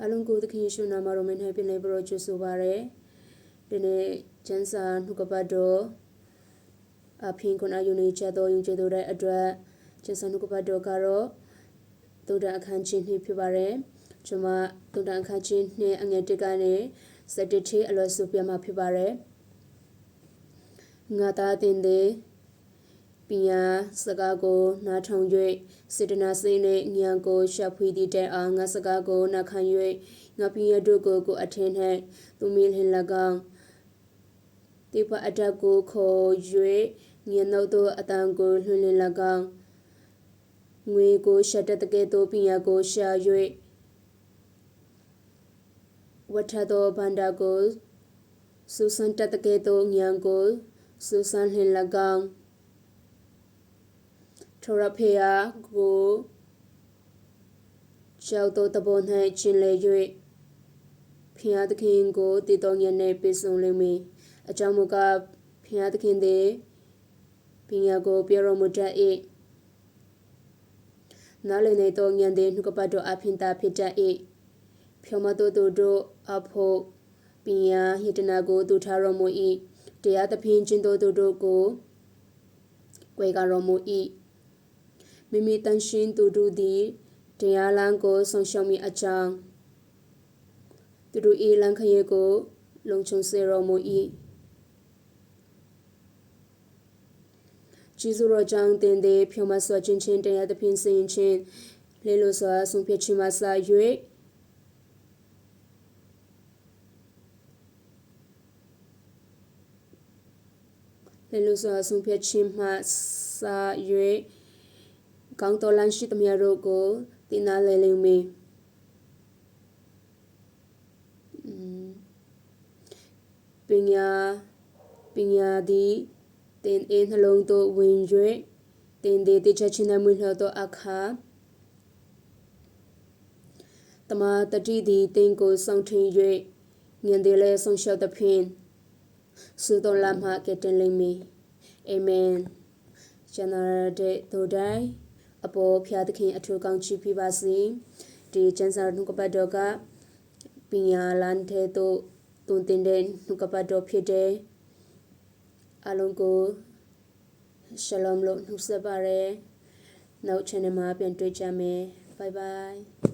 အလုံးကိုသခင်ယေရှုနာမတော်နဲ့ပြင်လေဘရောချဆိုပါရယ်ဒီနေ့ကျမ်းစာနှုတ်ကပတ်တော်အဖင်ခွန်အယုန်ချတော်ယုံကြည်တော်တဲ့အတွက်ကျမ်းစာနှုတ်ကပတ်တော်ကတော့သုဒ္ဓအခန်းချင်းနှစ်ဖြစ်ပါရယ်ကျွန်မသုဒ္ဓအခန်းချင်းနှစ်အငယ်1ကနေ7ထိအလွယ်စုပြမှာဖြစ်ပါရယ်ငါသားတင်တဲ့ပညာစကားကိုနားထောင်၍စေတနာစိတ်နှင့်ဉာဏ်ကိုရှာဖွေသည့်တိုင်အောင်ငါစကားကိုနာခံ၍ငါပညာတို့ကိုအထင်၌သူမင်းလင်၎င်းတိပအတတ်ကိုခေါ်၍ဉာဏ်တို့အတန်ကိုလွှင့်လင်၎င်းငွေကိုရှာတတ်တဲ့ကဲ့သို့ပညာကိုရှာ၍ဝထသောဗန္ဒာကိုစူစန်တတ်တဲ့ကဲ့သို့ဉာဏ်ကိုစူစန်လင်၎င်းထောရဖေယာကိုကြောက်တော်တပေါ်၌ကျင်လေ၍ဖျားသခင်ကိုတည်တော်ညနေပေးဆောင်လိမ့်မည်အကြောင်းမူကားဖျားသခင်သည်ပညာကိုပြတော်မူတတ်၏နားလည်နေသောဉာဏ်သည်နှုတ်ကပတ်တော်အဖင်သာဖြစ်တတ်၏ဖြောမတော်တို့အဖို့ပညာဟိတနာကိုသူထားတော်မူ၏တရားသဖြင့်ကျင့်တော်တို့ကိုကွယ်ကားတော်မူ၏မိမိတန်ရှင်းသူတို့သည်တရားလမ်းကိုဆောင်ရှောက်မိအကြောင်းသူတို့၏လမ်းခရီးကိုလုံခြုံစေတော်မူ၏ကျေးဇူးတော်ကြောင့်တင်သည်ဖြောမစွာခြင်းချင်းတရားသဖြင့်စင်ချင်းလေလိုစွာဆုံးဖြတ်ခြင်းမှစ၍လေလိုစွာဆုံးဖြတ်ခြင်းမှစ၍ကောင်းတော်လမ်းရှိသမျှတို့ကိုသိနာလေလိမ့်မည်ပညာသည်တင်အင်းနှလုံးသို့ဝင်၍တင်သည်တချက်ချင်းနဲ့မွေးလှသောအခါတမတတိသည်တင်ကိုဆောင်ထင်၍ဉာဏ်သည်လည်းဆောင်ရှောက်သဖြင့်သုတော်လမ်းမှကဲ့တင်လိမ့်မည်အာမင်ကျမ်းစာတဲ့တို့တိုင်းအပေါ်ဖျားသခင်အထူးကောင်းချီးပေးပါစေဒီကျမ်းစာနှုတ်ကပတ်တော်ကပညာလမ်းတဲ့သို့တွင်တင်တဲ့နှုတ်ကပတ်တော်ဖြစ်တဲ့အလုံးကိုရှလောမ်လို့နှုတ်ဆက်ပါရယ်နောက် channel မှာပြန်တွေ့ကြမယ် bye bye